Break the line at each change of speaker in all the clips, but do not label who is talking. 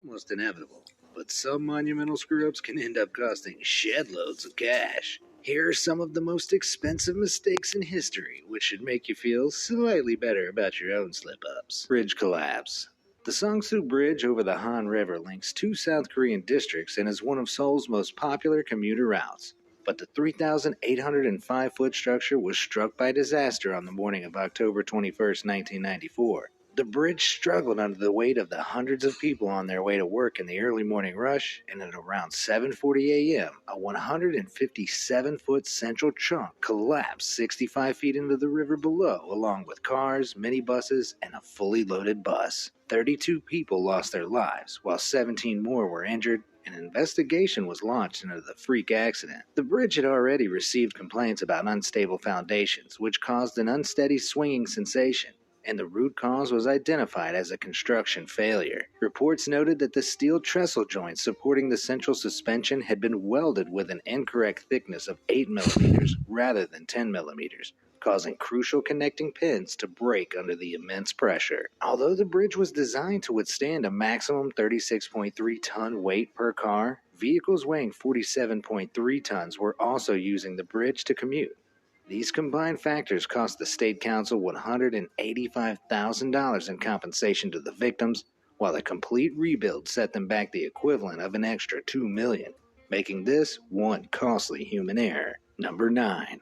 almost inevitable, but some monumental screw-ups can end up costing shed loads of cash. Here are some of the most expensive mistakes in history, which should make you feel slightly better about your own slip-ups. Bridge collapse. The Songsu Bridge over the Han River links two South Korean districts and is one of Seoul's most popular commuter routes. But the 3,805-foot structure was struck by disaster on the morning of October 21, 1994. The bridge struggled under the weight of the hundreds of people on their way to work in the early morning rush, and at around 7:40 a.m., a 157-foot central chunk collapsed 65 feet into the river below, along with cars, minibuses, and a fully loaded bus. 32 people lost their lives, while 17 more were injured. An investigation was launched into the freak accident. The bridge had already received complaints about unstable foundations, which caused an unsteady swinging sensation, and the root cause was identified as a construction failure. Reports noted that the steel trestle joints supporting the central suspension had been welded with an incorrect thickness of 8 millimeters rather than 10 millimeters, causing crucial connecting pins to break under the immense pressure. Although the bridge was designed to withstand a maximum 36.3-ton weight per car, vehicles weighing 47.3 tons were also using the bridge to commute. These combined factors cost the State Council $185,000 in compensation to the victims, while a complete rebuild set them back the equivalent of an extra $2 million, making this one costly human error. Number 9.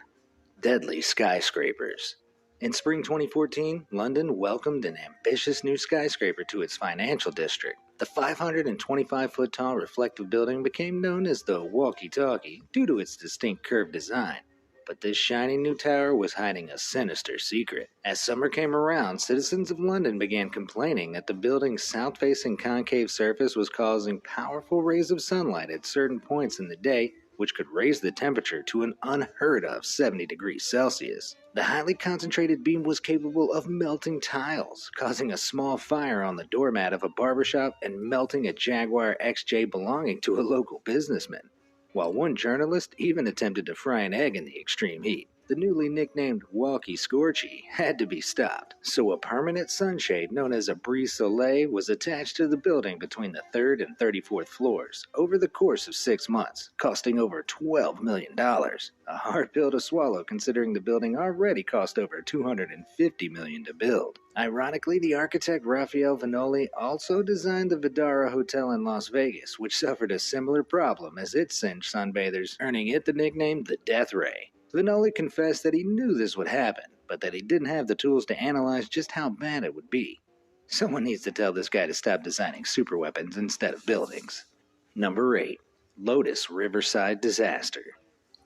Deadly skyscrapers. In spring 2014, London welcomed an ambitious new skyscraper to its financial district. The 525-foot tall reflective building became known as the Walkie-Talkie due to its distinct curved design. But this shiny new tower was hiding a sinister secret. As summer came around, citizens of London began complaining that the building's south-facing concave surface was causing powerful rays of sunlight at certain points in the day, which could raise the temperature to an unheard of 70 degrees Celsius. The highly concentrated beam was capable of melting tiles, causing a small fire on the doormat of a barbershop and melting a Jaguar XJ belonging to a local businessman, while one journalist even attempted to fry an egg in the extreme heat. The newly nicknamed Walkie Scorchy had to be stopped, so a permanent sunshade known as a brise soleil was attached to the building between the 3rd and 34th floors over the course of 6 months, costing over $12 million. A hard pill to swallow considering the building already cost over $250 million to build. Ironically, the architect Raphael Vignoli also designed the Vdara Hotel in Las Vegas, which suffered a similar problem as it singed sunbathers, earning it the nickname the Death Ray. Vignoli confessed that he knew this would happen, but that he didn't have the tools to analyze just how bad it would be. Someone needs to tell this guy to stop designing superweapons instead of buildings. Number 8. Lotus Riverside Disaster.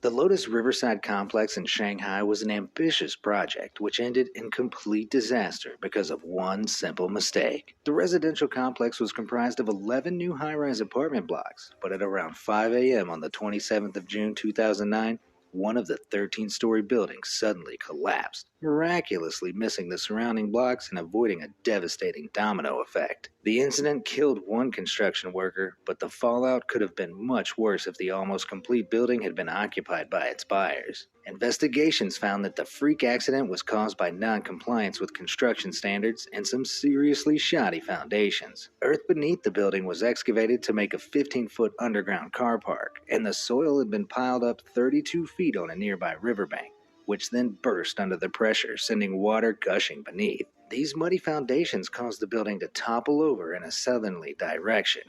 The Lotus Riverside complex in Shanghai was an ambitious project which ended in complete disaster because of one simple mistake. The residential complex was comprised of 11 new high-rise apartment blocks, but at around 5 a.m. on the 27th of June 2009, one of the 13-story buildings suddenly collapsed, miraculously missing the surrounding blocks and avoiding a devastating domino effect. The incident killed one construction worker, but the fallout could have been much worse if the almost complete building had been occupied by its buyers. Investigations found that the freak accident was caused by non-compliance with construction standards and some seriously shoddy foundations. Earth beneath the building was excavated to make a 15-foot underground car park, and the soil had been piled up 32 feet on a nearby riverbank, which then burst under the pressure, sending water gushing beneath. These muddy foundations caused the building to topple over in a southerly direction,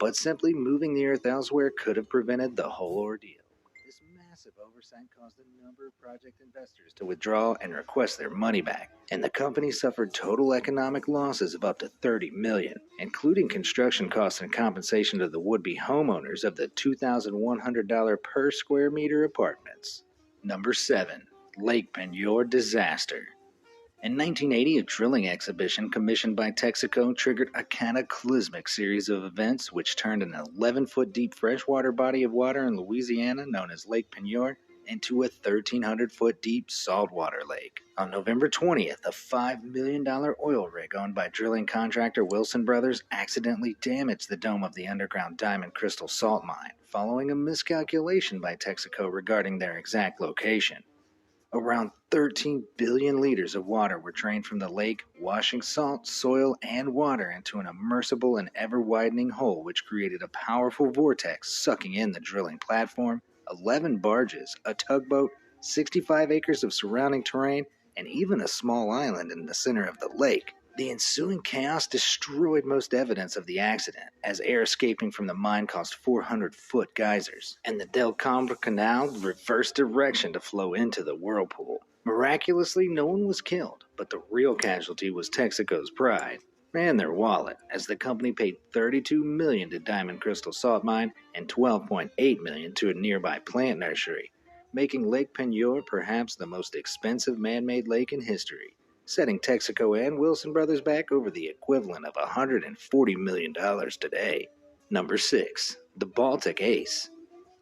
but simply moving the earth elsewhere could have prevented the whole ordeal. This massive oversight caused a number of project investors to withdraw and request their money back, and the company suffered total economic losses of up to $30 million, including construction costs and compensation to the would-be homeowners of the $2,100 per square meter apartments. Number 7. Lake Peigneur Disaster. In 1980, a drilling exhibition commissioned by Texaco triggered a cataclysmic series of events which turned an 11-foot deep freshwater body of water in Louisiana known as Lake Peigneur into a 1,300-foot deep saltwater lake. On November 20th, a $5 million oil rig owned by drilling contractor Wilson Brothers accidentally damaged the dome of the underground diamond crystal salt mine, following a miscalculation by Texaco regarding their exact location. Around 13 billion liters of water were drained from the lake, washing salt, soil, and water into an immersible and ever-widening hole which created a powerful vortex sucking in the drilling platform, 11 barges, a tugboat, 65 acres of surrounding terrain, and even a small island in the center of the lake. The ensuing chaos destroyed most evidence of the accident, as air escaping from the mine caused 400-foot geysers, and the Del Combre Canal reversed direction to flow into the whirlpool. Miraculously, no one was killed, but the real casualty was Texaco's pride and their wallet, as the company paid $32 million to Diamond Crystal Salt Mine and $12.8 million to a nearby plant nursery, making Lake Peigneur perhaps the most expensive man-made lake in history, setting Texaco and Wilson Brothers back over the equivalent of $140 million today. Number 6. The Baltic Ace.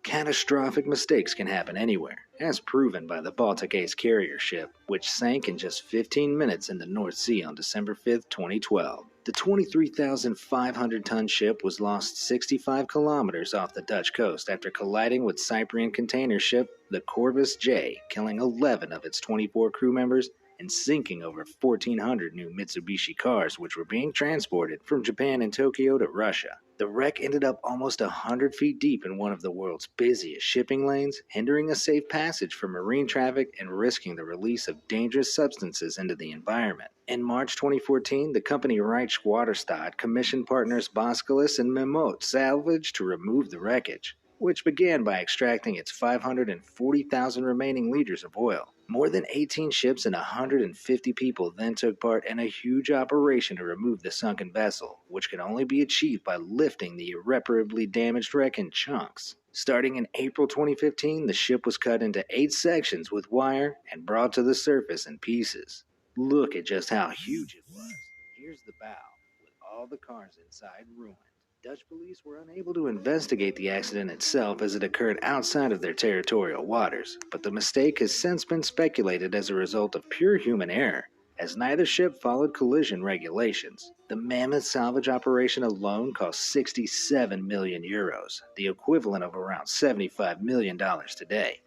Catastrophic mistakes can happen anywhere, as proven by the Baltic Ace carrier ship, which sank in just 15 minutes in the North Sea on December 5, 2012. The 23,500-ton ship was lost 65 kilometers off the Dutch coast after colliding with Cyprian container ship the Corvus J, killing 11 of its 24 crew members and sinking over 1,400 new Mitsubishi cars which were being transported from Japan and Tokyo to Russia. The wreck ended up almost 100 feet deep in one of the world's busiest shipping lanes, hindering a safe passage for marine traffic and risking the release of dangerous substances into the environment. In March 2014, the company Reich Waterstadt commissioned partners Boskalis and Memot Salvage to remove the wreckage, which began by extracting its 540,000 remaining liters of oil. More than 18 ships and 150 people then took part in a huge operation to remove the sunken vessel, which could only be achieved by lifting the irreparably damaged wreck in chunks. Starting in April 2015, the ship was cut into 8 sections with wire and brought to the surface in pieces. Look at just how huge it was. Here's the bow, with all the cars inside ruined. Dutch police were unable to investigate the accident itself as it occurred outside of their territorial waters, but the mistake has since been speculated as a result of pure human error, as neither ship followed collision regulations. The mammoth salvage operation alone cost 67 million euros, the equivalent of around $75 million today.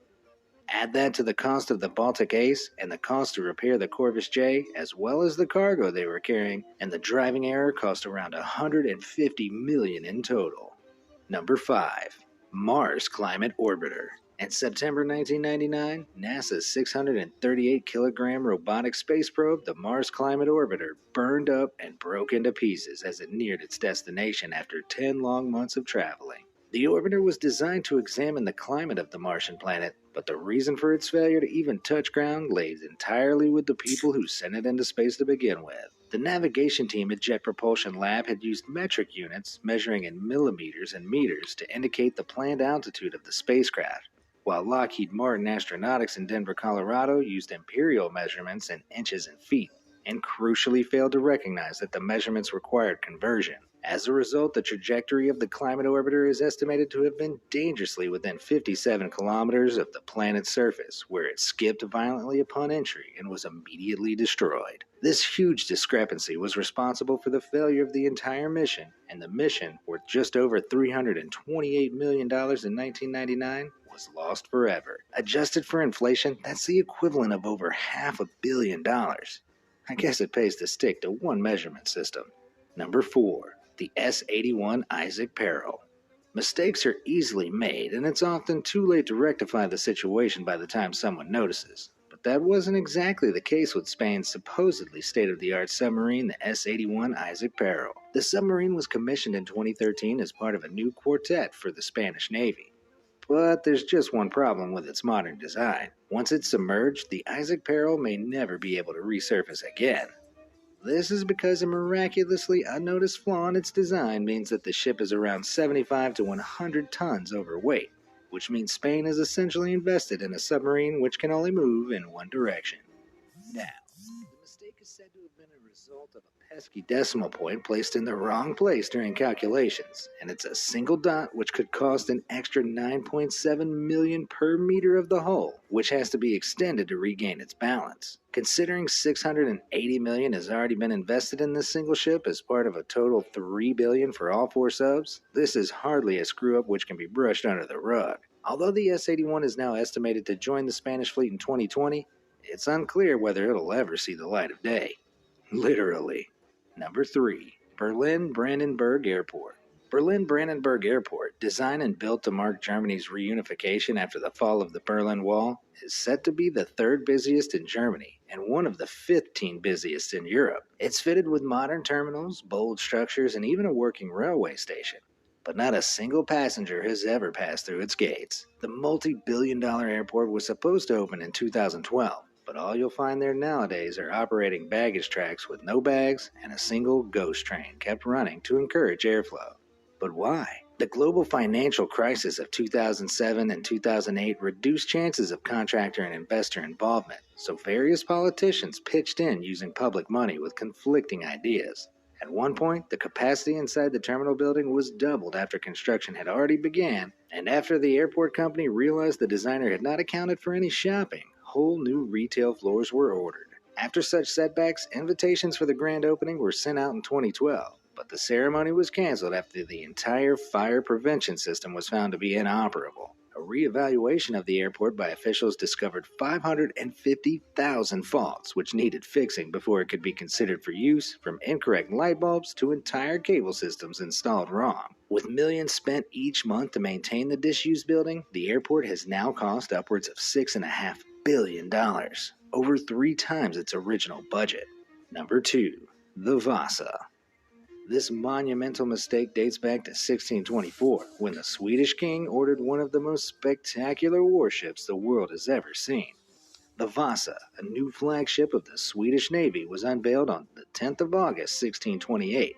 Add that to the cost of the Baltic Ace and the cost to repair the Corvus J, as well as the cargo they were carrying, and the driving error cost around $150 million in total. Number 5. Mars Climate Orbiter. In September 1999, NASA's 638-kilogram robotic space probe, the Mars Climate Orbiter, burned up and broke into pieces as it neared its destination after 10 long months of traveling. The orbiter was designed to examine the climate of the Martian planet, but the reason for its failure to even touch ground lays entirely with the people who sent it into space to begin with. The navigation team at Jet Propulsion Lab had used metric units measuring in millimeters and meters to indicate the planned altitude of the spacecraft, while Lockheed Martin Astronautics in Denver, Colorado used imperial measurements in inches and feet, and crucially failed to recognize that the measurements required conversion. As a result, the trajectory of the climate orbiter is estimated to have been dangerously within 57 kilometers of the planet's surface, where it skipped violently upon entry and was immediately destroyed. This huge discrepancy was responsible for the failure of the entire mission, and the mission, worth just over $328 million in 1999, was lost forever. Adjusted for inflation, that's the equivalent of over $500 million. I guess it pays to stick to one measurement system. Number 4. The S-81 Isaac Peril. Mistakes are easily made, and it's often too late to rectify the situation by the time someone notices. But that wasn't exactly the case with Spain's supposedly state-of-the-art submarine, the S-81 Isaac Peril. The submarine was commissioned in 2013 as part of a new quartet for the Spanish Navy. But there's just one problem with its modern design. Once it's submerged, the Isaac Peril may never be able to resurface again. This is because a miraculously unnoticed flaw in its design means that the ship is around 75 to 100 tons overweight, which means Spain is essentially invested in a submarine which can only move in one direction. Now, the mistake is said to have been a result of a pesky decimal point placed in the wrong place during calculations, and it's a single dot which could cost an extra $9.7 million per meter of the hull, which has to be extended to regain its balance. Considering $680 million has already been invested in this single ship as part of a total $3 billion for all 4 subs, this is hardly a screw-up which can be brushed under the rug. Although the S-81 is now estimated to join the Spanish fleet in 2020, it's unclear whether it'll ever see the light of day. Literally. Number 3. Berlin-Brandenburg Airport. Berlin-Brandenburg Airport, designed and built to mark Germany's reunification after the fall of the Berlin Wall, is set to be the third busiest in Germany and one of the 15 busiest in Europe. It's fitted with modern terminals, bold structures, and even a working railway station. But not a single passenger has ever passed through its gates. The multi-billion-dollar airport was supposed to open in 2012, but all you'll find there nowadays are operating baggage tracks with no bags and a single ghost train kept running to encourage airflow. But why? The global financial crisis of 2007 and 2008 reduced chances of contractor and investor involvement, so various politicians pitched in using public money with conflicting ideas. At one point, the capacity inside the terminal building was doubled after construction had already begun, and after the airport company realized the designer had not accounted for any shopping, whole new retail floors were ordered. After such setbacks, invitations for the grand opening were sent out in 2012, but the ceremony was canceled after the entire fire prevention system was found to be inoperable. A re-evaluation of the airport by officials discovered 550,000 faults which needed fixing before it could be considered for use, from incorrect light bulbs to entire cable systems installed wrong. With millions spent each month to maintain the disused building, the airport has now cost upwards of $6.5 billion, over 3 times its original budget. Number 2. The Vasa. This monumental mistake dates back to 1624, when the Swedish king ordered one of the most spectacular warships the world has ever seen. The Vasa, a new flagship of the Swedish Navy, was unveiled on the 10th of August, 1628.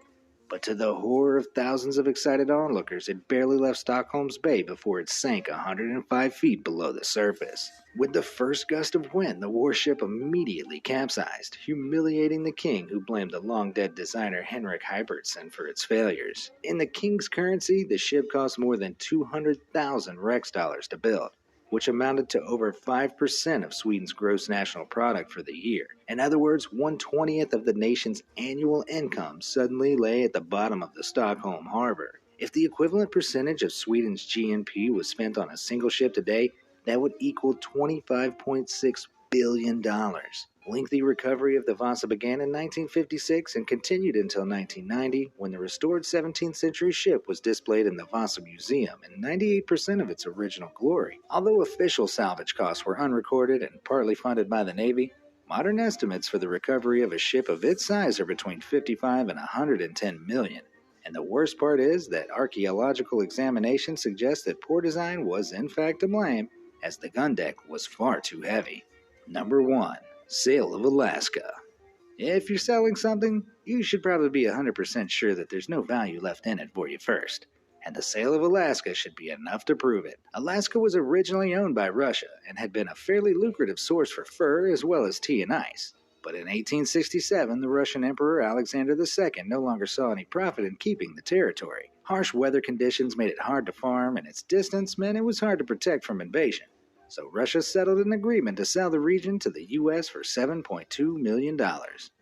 But to the horror of thousands of excited onlookers, it barely left Stockholm's bay before it sank 105 feet below the surface. With the first gust of wind, the warship immediately capsized, humiliating the king, who blamed the long-dead designer Henrik Hypertsen for its failures. In the king's currency, the ship cost more than 200,000 Rex dollars to build, which amounted to over 5% of Sweden's gross national product for the year. In other words, 1/20th of the nation's annual income suddenly lay at the bottom of the Stockholm harbor. If the equivalent percentage of Sweden's GNP was spent on a single ship today, that would equal $25.6 billion. Lengthy recovery of the Vasa began in 1956 and continued until 1990, when the restored 17th century ship was displayed in the Vasa Museum in 98% of its original glory. Although official salvage costs were unrecorded and partly funded by the Navy, modern estimates for the recovery of a ship of its size are between 55 and 110 million. And the worst part is that archaeological examination suggests that poor design was in fact to blame, as the gun deck was far too heavy. Number 1. Sale of Alaska. If you're selling something, you should probably be 100% sure that there's no value left in it for you first. And the sale of Alaska should be enough to prove it. Alaska was originally owned by Russia and had been a fairly lucrative source for fur as well as tea and ice. But in 1867, the Russian Emperor Alexander II no longer saw any profit in keeping the territory. Harsh weather conditions made it hard to farm, and its distance meant it was hard to protect from invasion. So Russia settled an agreement to sell the region to the U.S. for $7.2 million.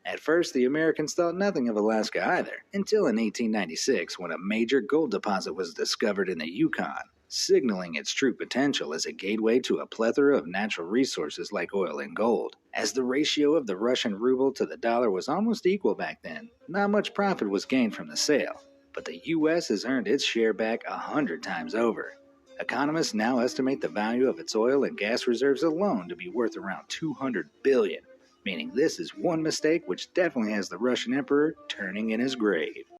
At first, the Americans thought nothing of Alaska either, until in 1896, when a major gold deposit was discovered in the Yukon, signaling its true potential as a gateway to a plethora of natural resources like oil and gold. As the ratio of the Russian ruble to the dollar was almost equal back then, not much profit was gained from the sale, but the U.S. has earned its share back 100 times over. Economists now estimate the value of its oil and gas reserves alone to be worth around $200 billion, meaning this is one mistake which definitely has the Russian emperor turning in his grave.